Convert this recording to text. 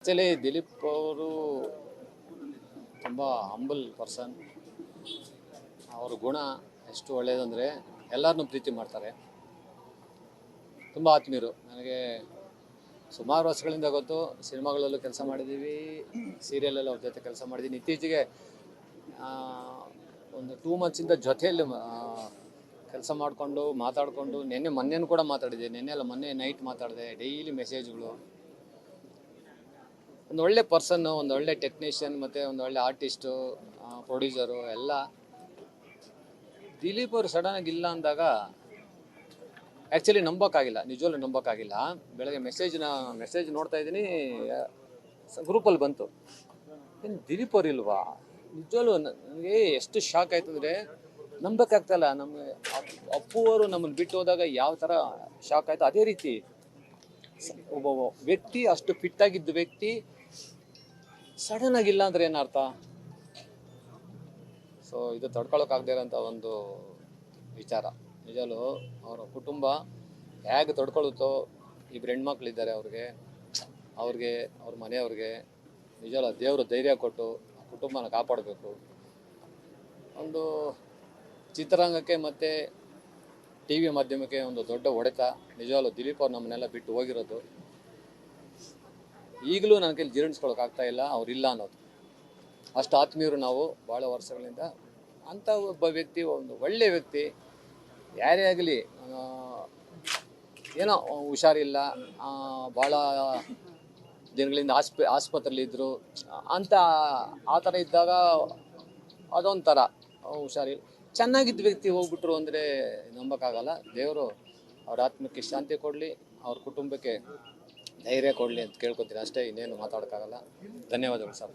Actually Dilip ಅವರು ತುಂಬ humble person. ಅವ್ರ ಗುಣ ಎಷ್ಟು ಒಳ್ಳೆಯದಂದರೆ ಎಲ್ಲರನ್ನೂ ಪ್ರೀತಿ ಮಾಡ್ತಾರೆ. ತುಂಬ ಆತ್ಮೀಯರು. ನನಗೆ ಸುಮಾರು ವರ್ಷಗಳಿಂದ ಗೊತ್ತು. ಸಿನಿಮಾಗಳಲ್ಲೂ ಕೆಲಸ ಮಾಡಿದ್ದೀವಿ, ಸೀರಿಯಲಲ್ಲಿ ಅವ್ರ ಜೊತೆ ಕೆಲಸ ಮಾಡಿದ್ದೀನಿ. ಇತ್ತೀಚೆಗೆ ಒಂದು 2 ಮಂತ್ಸಿಂದ ಜೊತೆಯಲ್ಲಿ ಕೆಲಸ ಮಾಡಿಕೊಂಡು ಮಾತಾಡಿಕೊಂಡು ಮೊನ್ನೆನೂ ಕೂಡ ಮಾತಾಡಿದ್ದೆ. ಮೊನ್ನೆ ನೈಟ್ ಮಾತಾಡಿದೆ. ಡೈಲಿ ಮೆಸೇಜ್ಗಳು. ಒಂದು ಒಳ್ಳೆ ಪರ್ಸನ್ನು, ಒಂದು ಒಳ್ಳೆ ಟೆಕ್ನಿಷಿಯನ್, ಮತ್ತು ಒಂದು ಒಳ್ಳೆ ಆರ್ಟಿಸ್ಟು, ಪ್ರೊಡ್ಯೂಸರು ಎಲ್ಲ. ದಿಲೀಪ್ ಅವರು ಸಡನ್ನಾಗಿ ಇಲ್ಲ ಅಂದಾಗ ಆ್ಯಕ್ಚುಲಿ ನಂಬೋಕ್ಕಾಗಿಲ್ಲ, ನಿಜವಲ್ಲೂ ನಂಬೋಕ್ಕಾಗಿಲ್ಲ. ಬೆಳಗ್ಗೆ ಮೆಸೇಜ್ ನೋಡ್ತಾ ಇದ್ದೀನಿ, ಗ್ರೂಪಲ್ಲಿ ಬಂತು, ಏನು ದಿಲೀಪ್ ಅವ್ರು ಇಲ್ವಾ? ನಿಜವಲ್ಲೂ ನನಗೆ ಎಷ್ಟು ಶಾಕ್ ಆಯ್ತು ಅಂದರೆ ನಂಬೋಕ್ಕಾಗ್ತಾಯಿಲ್ಲ. ನಮಗೆ ಅಪ್ಪು ಅವರು ನಮ್ಮನ್ನು ಬಿಟ್ಟು ಹೋದಾಗ ಯಾವ ಥರ ಶಾಕ್ ಆಯಿತು, ಅದೇ ರೀತಿ ಒಬ್ಬ ವ್ಯಕ್ತಿ, ಅಷ್ಟು ಫಿಟ್ಟಾಗಿದ್ದ ವ್ಯಕ್ತಿ ಸಡನ್ ಆಗಿಲ್ಲ ಅಂದರೆ ಏನರ್ಥ? ಸೊ ಇದು ತಡ್ಕೊಳಕ್ಕಾಗದೇ ಇರೋಂಥ ಒಂದು ವಿಚಾರ. ನಿಜವೂ ಅವರ ಕುಟುಂಬ ಹೇಗೆ ತಡ್ಕೊಳುತ್ತೋ, ಇಬ್ಬರು ಹೆಣ್ಮಕ್ಳಿದ್ದಾರೆ ಅವ್ರಿಗೆ ಅವ್ರ ಮನೆಯವ್ರಿಗೆ ನಿಜವಲ್ಲ ದೇವರು ಧೈರ್ಯ ಕೊಟ್ಟು ಆ ಕುಟುಂಬನ ಕಾಪಾಡಬೇಕು. ಒಂದು ಚಿತ್ರರಂಗಕ್ಕೆ ಮತ್ತು ಟಿ ವಿ ಮಾಧ್ಯಮಕ್ಕೆ ಒಂದು ದೊಡ್ಡ ಹೊಡೆತ. ನಿಜವಲ್ಲೂ ದಿಲೀಪ್ ಅವ್ರು ನಮ್ಮನ್ನೆಲ್ಲ ಬಿಟ್ಟು ಹೋಗಿರೋದು ಈಗಲೂ ನನ್ನ ಕೈಲಿ ಜೀರ್ಣಿಸ್ಕೊಳಕ್ಕಾಗ್ತಾ ಇಲ್ಲ, ಅವ್ರಿಲ್ಲ ಅನ್ನೋದು. ಅಷ್ಟು ಆತ್ಮೀಯರು ನಾವು ಭಾಳ ವರ್ಷಗಳಿಂದ. ಅಂಥ ಒಬ್ಬ ವ್ಯಕ್ತಿ, ಒಂದು ಒಳ್ಳೆಯ ವ್ಯಕ್ತಿ, ಯಾರೇ ಆಗಲಿ ಏನೋ ಹುಷಾರಿಲ್ಲ, ಭಾಳ ದಿನಗಳಿಂದ ಆಸ್ಪತ್ರೆಯಲ್ಲಿದ್ದರು ಅಂತ, ಆ ಥರ ಇದ್ದಾಗ ಅದೊಂಥರ ಹುಷಾರಿಲ್ಲ. ಚೆನ್ನಾಗಿದ್ದ ವ್ಯಕ್ತಿ ಹೋಗ್ಬಿಟ್ರು ಅಂದರೆ ನಂಬೋಕ್ಕಾಗಲ್ಲ. ದೇವರು ಅವ್ರ ಆತ್ಮಕ್ಕೆ ಶಾಂತಿ ಕೊಡಲಿ, ಅವ್ರ ಕುಟುಂಬಕ್ಕೆ ಧೈರ್ಯ ಕೊಡಲಿ ಅಂತ ಕೇಳ್ಕೊತೀನಿ ಅಷ್ಟೇ. ಇನ್ನೇನು ಮಾತಾಡೋಕ್ಕಾಗಲ್ಲ. ಧನ್ಯವಾದಗಳು ಸರ್.